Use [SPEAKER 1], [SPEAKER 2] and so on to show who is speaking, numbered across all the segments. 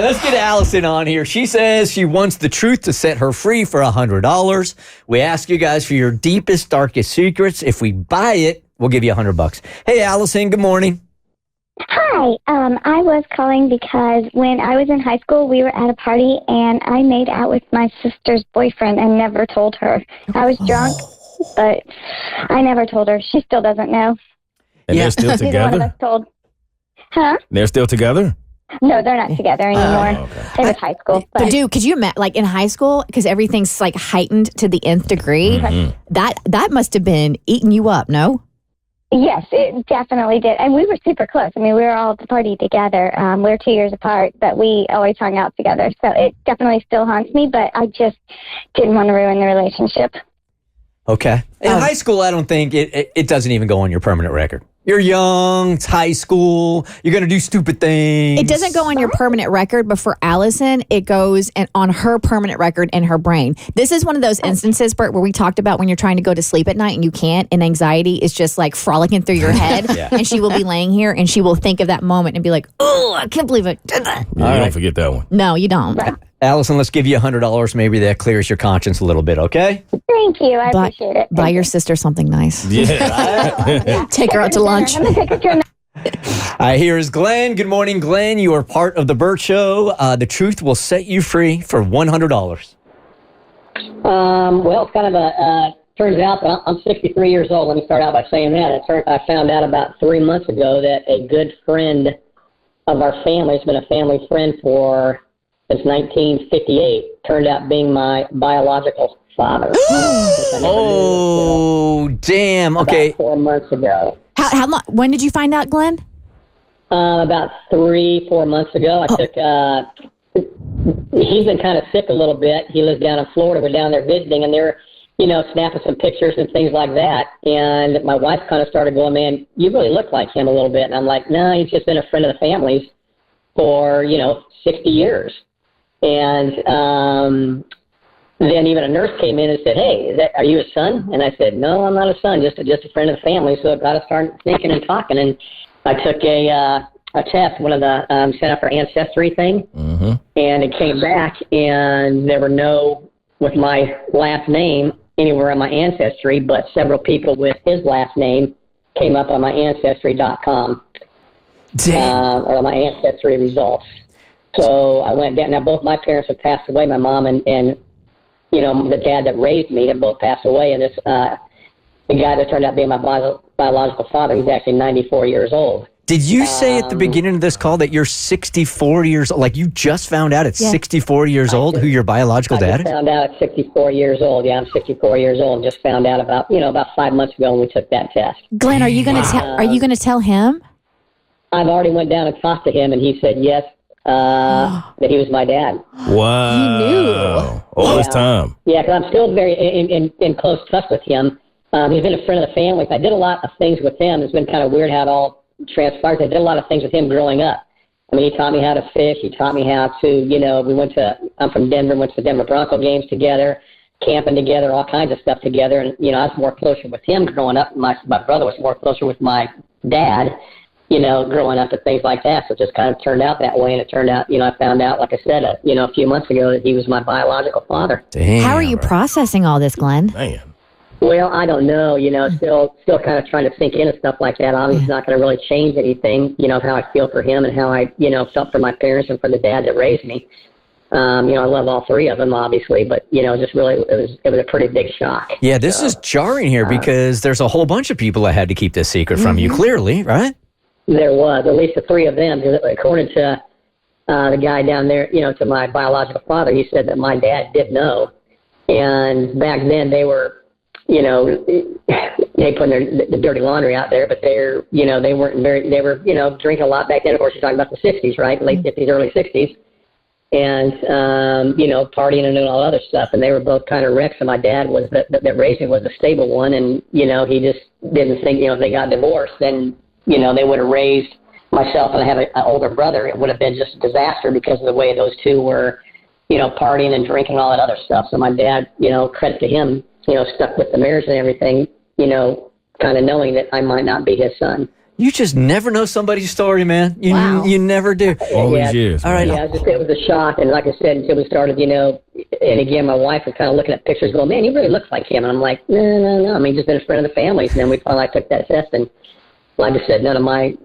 [SPEAKER 1] Let's get Allison on here. She says she wants the truth to set her free for $100. We ask you guys for your deepest, darkest secrets. If we buy it, we'll give you $100. Hey, Allison, good morning.
[SPEAKER 2] Hi. I was calling because when I was in high school, we were at a party, and I made out with my sister's boyfriend and never told her. I was drunk, but I never told her. She still doesn't know.
[SPEAKER 3] And they're still
[SPEAKER 2] Neither one of
[SPEAKER 3] together?
[SPEAKER 2] us told. Huh?
[SPEAKER 3] They're still together?
[SPEAKER 2] No, they're not together anymore.
[SPEAKER 3] Okay.
[SPEAKER 2] It was high school.
[SPEAKER 4] But dude, could you imagine, like in high school, because everything's like heightened to the nth degree, that must have been eating you up, no?
[SPEAKER 2] Yes, it definitely did. And we were super close. I mean, we were all at the party together. We were 2 years apart, but we always hung out together. So it definitely still haunts me, but I just didn't want to ruin the relationship.
[SPEAKER 1] Okay. In high school, I don't think it doesn't even go on your permanent record. You're young, it's high school, you're going to do stupid things.
[SPEAKER 4] It doesn't go on your permanent record, but for Allison, it goes on her permanent record in her brain. This is one of those instances, Bert, where we talked about when you're trying to go to sleep at night and you can't, and anxiety is just like frolicking through your head, and she will be laying here and she will think of that moment and be like, oh, I can't believe it.
[SPEAKER 3] Yeah, you don't forget that one.
[SPEAKER 4] No, you don't.
[SPEAKER 1] Allison, let's give you $100. Maybe that clears your conscience a little bit, okay?
[SPEAKER 2] Thank you. I appreciate it.
[SPEAKER 4] Buy your sister something nice.
[SPEAKER 3] Yeah.
[SPEAKER 4] Take her out to lunch.
[SPEAKER 2] I'm going to take a turn.
[SPEAKER 1] Here is Glenn. Good morning, Glenn. You are part of the Bert Show. The truth will set you free for $100.
[SPEAKER 5] Well, it's kind of turns out that I'm 63 years old. Let me start out by saying that. I found out about 3 months ago that a good friend of our family, has been a family friend since 1958, turned out being my biological father.
[SPEAKER 1] Oh, damn. Okay.
[SPEAKER 5] About 4 months ago.
[SPEAKER 4] How long? When did you find out, Glenn?
[SPEAKER 5] About 3-4 months ago. He's been kind of sick a little bit. He lives down in Florida. We're down there visiting, and they're, snapping some pictures and things like that. And my wife kind of started going, man, you really look like him a little bit. And I'm like, no, he's just been a friend of the family's for, 60 years. And then even a nurse came in and said, hey, are you a son? And I said, no, I'm not a son, just a friend of the family. So I got to start thinking and talking. And I took a test, one of the set up for ancestry thing, and it came back, and there were no, with my last name, anywhere on my ancestry, but several people with his last name came up on my ancestry.com, or my ancestry results. So I went down. Now, both my parents have passed away. My mom and the dad that raised me have both passed away. And this the guy that turned out being my biological father, he's actually 94 years old.
[SPEAKER 1] Did you say at the beginning of this call that you're 64 years old? Like you just found out at 64 years old who your biological dad is?
[SPEAKER 5] I found out at 64 years old. Yeah, I'm 64 years old. Just found out about 5 months ago when we took that test.
[SPEAKER 4] Glenn, are you going to tell? Are you going to tell him?
[SPEAKER 5] I've already went down and talked to him, and he said yes. That he was my dad.
[SPEAKER 3] Wow.
[SPEAKER 4] He knew.
[SPEAKER 3] All this time.
[SPEAKER 5] Yeah, because I'm still very in close touch with him. He's been a friend of the family. I did a lot of things with him. It's been kind of weird how it all transpired. I did a lot of things with him growing up. I mean, he taught me how to fish. He taught me how to, I'm from Denver, went to the Denver Bronco games together, camping together, all kinds of stuff together. And, I was more closer with him growing up. My brother was more closer with my dad, growing up and things like that. So it just kind of turned out that way. And it turned out, I found out, like I said, a few months ago that he was my biological father.
[SPEAKER 1] Damn.
[SPEAKER 4] How are you processing all this, Glenn?
[SPEAKER 3] Man.
[SPEAKER 5] Well, I don't know, still kind of trying to think in and stuff like that. Obviously, it's not going to really change anything, how I feel for him and how I, felt for my parents and for the dad that raised me. I love all three of them, obviously, but, just really, it was a pretty big shock.
[SPEAKER 1] Yeah, this is jarring here because there's a whole bunch of people that had to keep this secret from you, clearly, right?
[SPEAKER 5] There was, at least the three of them, according to the guy down there, to my biological father, he said that my dad did know. And back then they were, they put the dirty laundry out there, but they were drinking a lot back then. Of course, you're talking about the 60s, right? Late 50s, early 60s. And, partying and doing all other stuff. And they were both kind of wrecks. And my dad was, that raised me was the stable one. And, he just didn't think, if they got divorced, then, they would have raised myself, and I have an older brother. It would have been just a disaster because of the way those two were, partying and drinking and all that other stuff. So my dad, credit to him, stuck with the marriage and everything, kind of knowing that I might not be his son.
[SPEAKER 1] You just never know somebody's story, man. You never do.
[SPEAKER 3] All these years.
[SPEAKER 1] All right.
[SPEAKER 5] Yeah, it was a shock, and like I said, until we started, and again, my wife was kind of looking at pictures, going, "Man, he really looks like him." And I'm like, "No. I mean, just been a friend of the family." And then we finally took that test, and like I said, none of my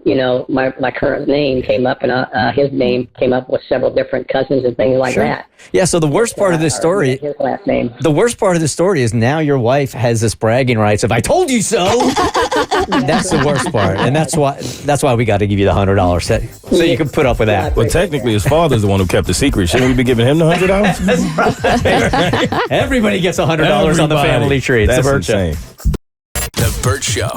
[SPEAKER 5] current name came up, and his name came up with several different cousins and things like that.
[SPEAKER 1] Yeah. So the worst part of this story,
[SPEAKER 5] his last name.
[SPEAKER 1] the worst part of the story is now your wife has this bragging rights of "I told you so." That's the worst part, and that's why we got to give you the $100 set so you can put up with that.
[SPEAKER 3] Well, technically, his father's the one who kept the secret. Shouldn't we be giving him the $100?
[SPEAKER 1] Everybody gets $100 on the family tree. It's
[SPEAKER 3] That's
[SPEAKER 1] the Bert Show.
[SPEAKER 3] insane.
[SPEAKER 6] The Bert Show.